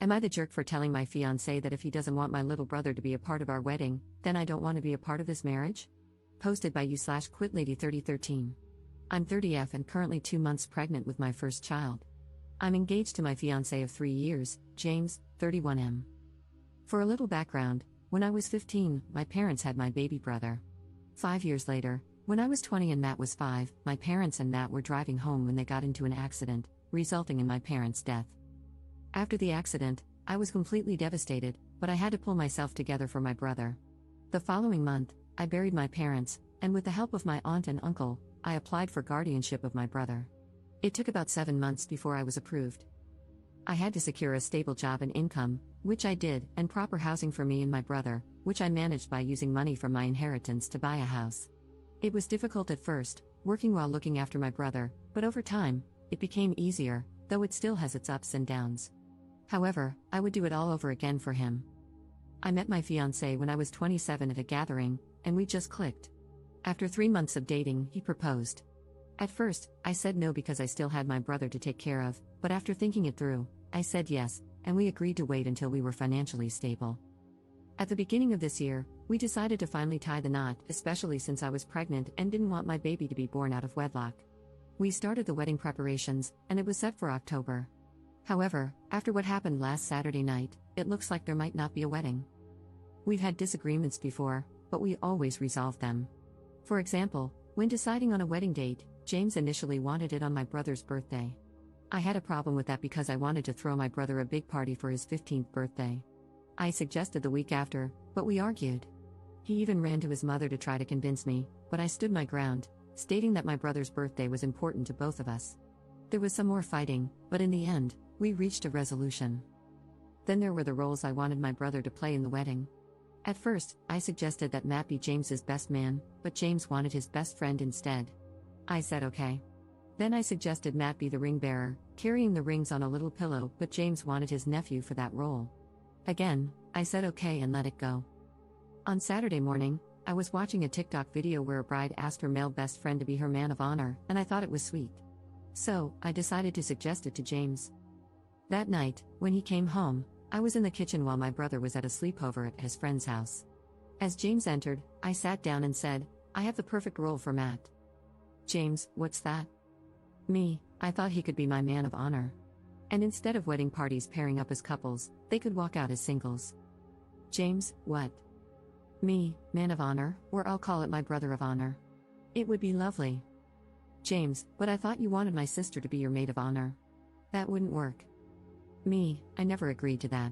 Am I the jerk for telling my fiancé that if he doesn't want my little brother to be a part of our wedding, then I don't want to be a part of this marriage? Posted by you/QuitLady3013. I'm 30F and currently 2 months pregnant with my first child. I'm engaged to my fiancé of 3 years, James, 31M. For a little background, when I was 15, my parents had my baby brother. 5 years later, when I was 20 and Matt was 5, my parents and Matt were driving home when they got into an accident, resulting in my parents' death. After the accident, I was completely devastated, but I had to pull myself together for my brother. The following month, I buried my parents, and with the help of my aunt and uncle, I applied for guardianship of my brother. It took about 7 months before I was approved. I had to secure a stable job and income, which I did, and proper housing for me and my brother, which I managed by using money from my inheritance to buy a house. It was difficult at first, working while looking after my brother, but over time, it became easier, though it still has its ups and downs. However, I would do it all over again for him. I met my fiancé when I was 27 at a gathering, and we just clicked. After 3 months of dating, he proposed. At first, I said no because I still had my brother to take care of, but after thinking it through, I said yes, and we agreed to wait until we were financially stable. At the beginning of this year, we decided to finally tie the knot, especially since I was pregnant and didn't want my baby to be born out of wedlock. We started the wedding preparations, and it was set for October. However, after what happened last Saturday night, it looks like there might not be a wedding. We've had disagreements before, but we always resolve them. For example, when deciding on a wedding date, James initially wanted it on my brother's birthday. I had a problem with that because I wanted to throw my brother a big party for his 15th birthday. I suggested the week after, but we argued. He even ran to his mother to try to convince me, but I stood my ground, stating that my brother's birthday was important to both of us. There was some more fighting, but in the end, we reached a resolution. Then there were the roles I wanted my brother to play in the wedding. At first, I suggested that Matt be James's best man, but James wanted his best friend instead. I said okay. Then I suggested Matt be the ring bearer, carrying the rings on a little pillow, but James wanted his nephew for that role. Again, I said okay and let it go. On Saturday morning, I was watching a TikTok video where a bride asked her male best friend to be her man of honor, and I thought it was sweet. So, I decided to suggest it to James. That night, when he came home, I was in the kitchen while my brother was at a sleepover at his friend's house. As James entered, I sat down and said, "I have the perfect role for Matt." "James, what's that?" "Me, I thought he could be my man of honor. And instead of wedding parties pairing up as couples, they could walk out as singles." "James, what?" "Me, man of honor, or I'll call it my brother of honor. It would be lovely." "James, but I thought you wanted my sister to be your maid of honor." "That wouldn't work." "Me, I never agreed to that."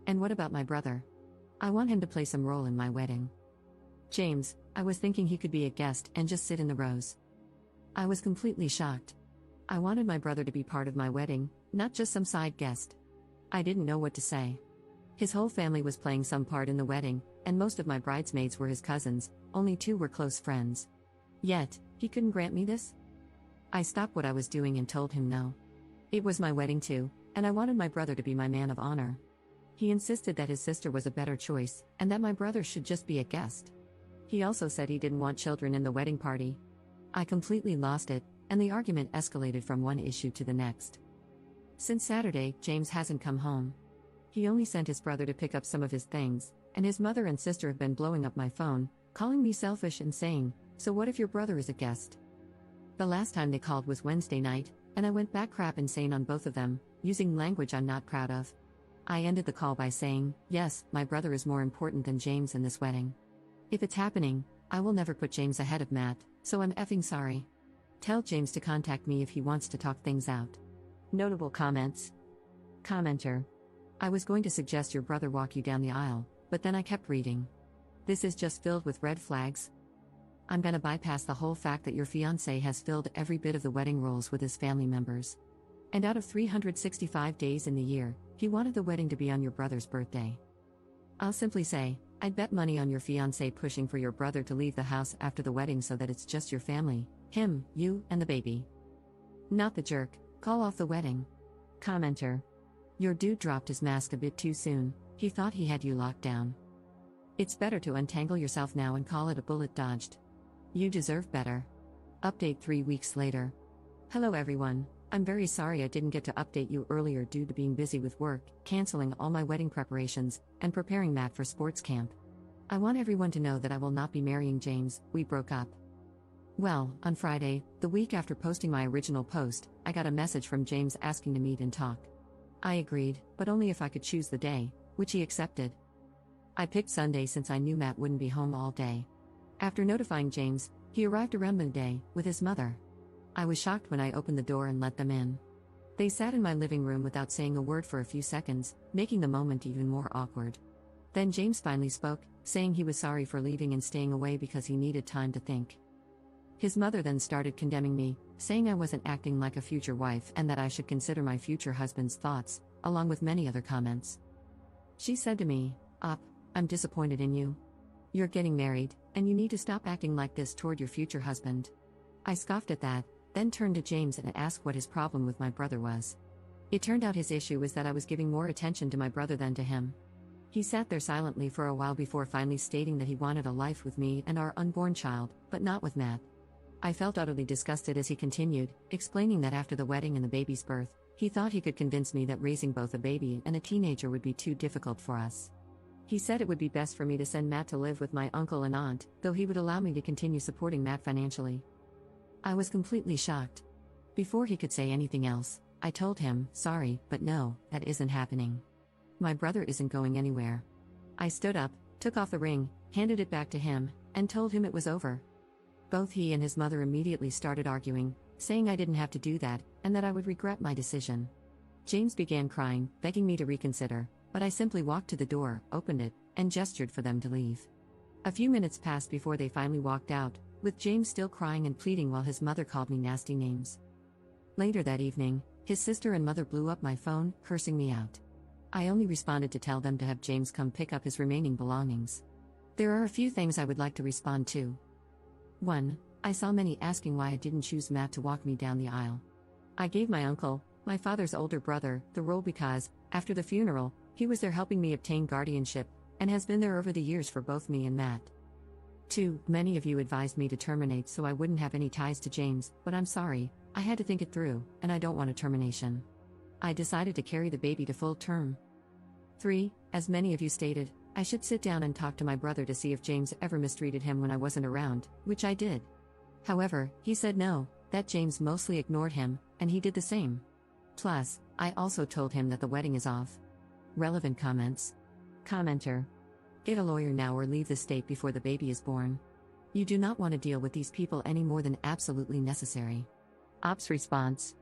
"And what about my brother? I want him to play some role in my wedding." "James, I was thinking he could be a guest and just sit in the rows." I was completely shocked. I wanted my brother to be part of my wedding, not just some side guest. I didn't know what to say. His whole family was playing some part in the wedding, and most of my bridesmaids were his cousins, only 2 were close friends. Yet, he couldn't grant me this? I stopped what I was doing and told him no. It was my wedding too, and I wanted my brother to be my man of honor. He insisted that his sister was a better choice, and that my brother should just be a guest. He also said he didn't want children in the wedding party. I completely lost it, and the argument escalated from one issue to the next. Since Saturday, James hasn't come home. He only sent his brother to pick up some of his things, and his mother and sister have been blowing up my phone, calling me selfish and saying, "So what if your brother is a guest?" The last time they called was Wednesday night, and I went back crap insane on both of them, using language I'm not proud of. I ended the call by saying, "Yes, my brother is more important than James in this wedding. If it's happening, I will never put James ahead of Matt, so I'm effing sorry. Tell James to contact me if he wants to talk things out." Notable comments. Commenter. I was going to suggest your brother walk you down the aisle, but then I kept reading. This is just filled with red flags. I'm gonna bypass the whole fact that your fiancé has filled every bit of the wedding roles with his family members. And out of 365 days in the year, he wanted the wedding to be on your brother's birthday. I'll simply say, I'd bet money on your fiancé pushing for your brother to leave the house after the wedding so that it's just your family, him, you, and the baby. Not the jerk, call off the wedding. Commenter. Your dude dropped his mask a bit too soon, he thought he had you locked down. It's better to untangle yourself now and call it a bullet dodged. You deserve better. Update 3 weeks later. Hello everyone, I'm very sorry I didn't get to update you earlier due to being busy with work, canceling all my wedding preparations, and preparing Matt for sports camp. I want everyone to know that I will not be marrying James. We broke up. Well, on Friday, the week after posting my original post, I got a message from James asking to meet and talk. I agreed, but only if I could choose the day, which he accepted. I picked Sunday since I knew Matt wouldn't be home all day. After notifying James, he arrived around midday with his mother. I was shocked when I opened the door and let them in. They sat in my living room without saying a word for a few seconds, making the moment even more awkward. Then James finally spoke, saying he was sorry for leaving and staying away because he needed time to think. His mother then started condemning me, saying I wasn't acting like a future wife and that I should consider my future husband's thoughts, along with many other comments. She said to me, I'm disappointed in you. You're getting married, and you need to stop acting like this toward your future husband. I scoffed at that, then turned to James and asked what his problem with my brother was. It turned out his issue was that I was giving more attention to my brother than to him. He sat there silently for a while before finally stating that he wanted a life with me and our unborn child, but not with Matt. I felt utterly disgusted as he continued, explaining that after the wedding and the baby's birth, he thought he could convince me that raising both a baby and a teenager would be too difficult for us. He said it would be best for me to send Matt to live with my uncle and aunt, though he would allow me to continue supporting Matt financially. I was completely shocked. Before he could say anything else, I told him, sorry, but no, that isn't happening. My brother isn't going anywhere. I stood up, took off the ring, handed it back to him, and told him it was over. Both he and his mother immediately started arguing, saying I didn't have to do that, and that I would regret my decision. James began crying, begging me to reconsider, but I simply walked to the door, opened it, and gestured for them to leave. A few minutes passed before they finally walked out, with James still crying and pleading while his mother called me nasty names. Later that evening, his sister and mother blew up my phone, cursing me out. I only responded to tell them to have James come pick up his remaining belongings. There are a few things I would like to respond to. 1. I saw many asking why I didn't choose Matt to walk me down the aisle. I gave my uncle, my father's older brother, the role because, after the funeral, he was there helping me obtain guardianship, and has been there over the years for both me and Matt. 2. Many of you advised me to terminate so I wouldn't have any ties to James, but I'm sorry, I had to think it through, and I don't want a termination. I decided to carry the baby to full term. 3. As many of you stated, I should sit down and talk to my brother to see if James ever mistreated him when I wasn't around, which I did. However, he said no, that James mostly ignored him, and he did the same. Plus, I also told him that the wedding is off. Relevant comments. Commenter. Get a lawyer now or leave the state before the baby is born. You do not want to deal with these people any more than absolutely necessary. Ops response.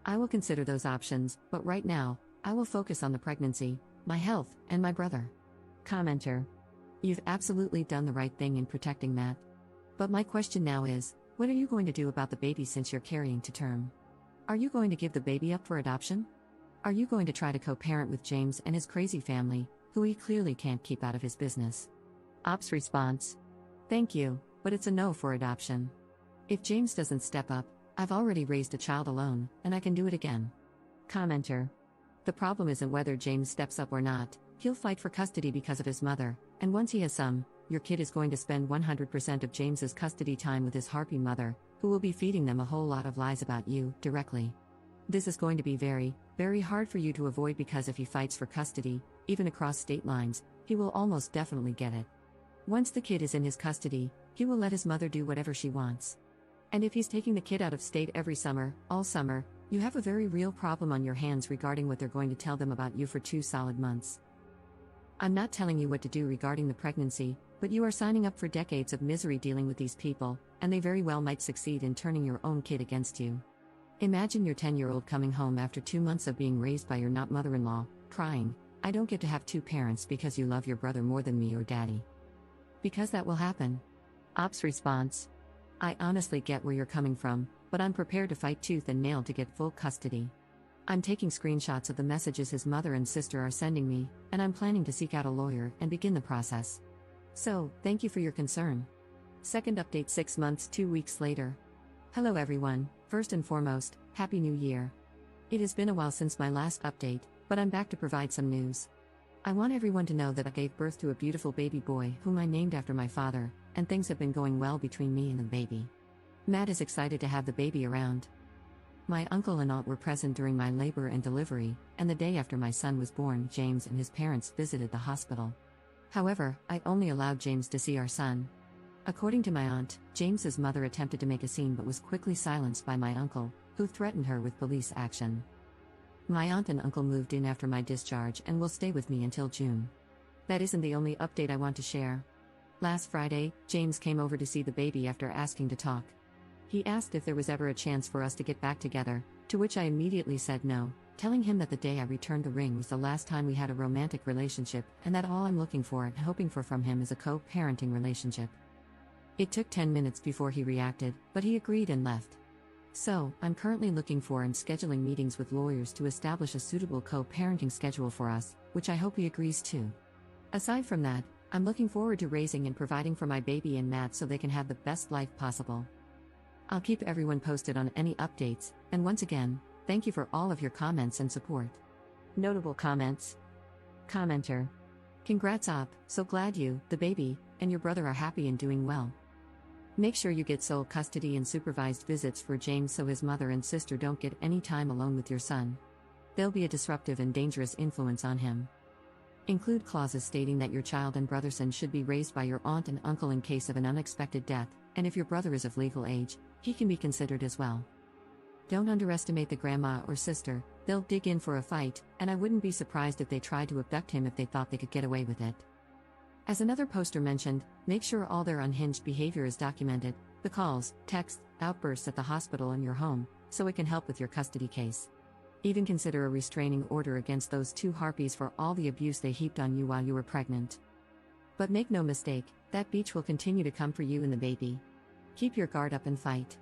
I will consider those options, but right now, I will focus on the pregnancy, my health, and my brother. Commenter. You've absolutely done the right thing in protecting Matt. But my question now is, what are you going to do about the baby since you're carrying to term? Are you going to give the baby up for adoption? Are you going to try to co-parent with James and his crazy family, who he clearly can't keep out of his business? Ops response. Thank you, but it's a no for adoption. If James doesn't step up, I've already raised a child alone, and I can do it again. Commenter. The problem isn't whether James steps up or not, he'll fight for custody because of his mother, and once he has some, your kid is going to spend 100% of James's custody time with his harpy mother, who will be feeding them a whole lot of lies about you, directly. This is going to be very, very hard for you to avoid because if he fights for custody, even across state lines, he will almost definitely get it. Once the kid is in his custody, he will let his mother do whatever she wants. And if he's taking the kid out of state every summer, all summer, you have a very real problem on your hands regarding what they're going to tell them about you for 2 solid months. I'm not telling you what to do regarding the pregnancy, but you are signing up for decades of misery dealing with these people, and they very well might succeed in turning your own kid against you. Imagine your 10-year-old coming home after 2 months of being raised by your not mother-in-law, crying, I don't get to have 2 parents because you love your brother more than me or daddy. Because that will happen. Ops response. I honestly get where you're coming from, but I'm prepared to fight tooth and nail to get full custody. I'm taking screenshots of the messages his mother and sister are sending me, and I'm planning to seek out a lawyer and begin the process. So, thank you for your concern. Second update 6 months 2 weeks later. Hello everyone, first and foremost, Happy New Year. It has been a while since my last update, but I'm back to provide some news. I want everyone to know that I gave birth to a beautiful baby boy whom I named after my father, and things have been going well between me and the baby. Matt is excited to have the baby around. My uncle and aunt were present during my labor and delivery, and the day after my son was born, James and his parents visited the hospital. However, I only allowed James to see our son. According to my aunt, James's mother attempted to make a scene but was quickly silenced by my uncle, who threatened her with police action. My aunt and uncle moved in after my discharge and will stay with me until June. That isn't the only update I want to share. Last Friday, James came over to see the baby after asking to talk. He asked if there was ever a chance for us to get back together, to which I immediately said no, telling him that the day I returned the ring was the last time we had a romantic relationship and that all I'm looking for and hoping for from him is a co-parenting relationship. It took 10 minutes before he reacted, but he agreed and left. So, I'm currently looking for and scheduling meetings with lawyers to establish a suitable co-parenting schedule for us, which I hope he agrees to. Aside from that, I'm looking forward to raising and providing for my baby and Matt so they can have the best life possible. I'll keep everyone posted on any updates, and once again, thank you for all of your comments and support. Notable comments. Commenter. Congrats Op, so glad you, the baby, and your brother are happy and doing well. Make sure you get sole custody and supervised visits for James so his mother and sister don't get any time alone with your son. They'll be a disruptive and dangerous influence on him. Include clauses stating that your child and brother son should be raised by your aunt and uncle in case of an unexpected death, and if your brother is of legal age, he can be considered as well. Don't underestimate the grandma or sister, they'll dig in for a fight, and I wouldn't be surprised if they tried to abduct him if they thought they could get away with it. As another poster mentioned, make sure all their unhinged behavior is documented, the calls, texts, outbursts at the hospital and your home, so it can help with your custody case. Even consider a restraining order against those two harpies for all the abuse they heaped on you while you were pregnant. But make no mistake, that beach will continue to come for you and the baby. Keep your guard up and fight.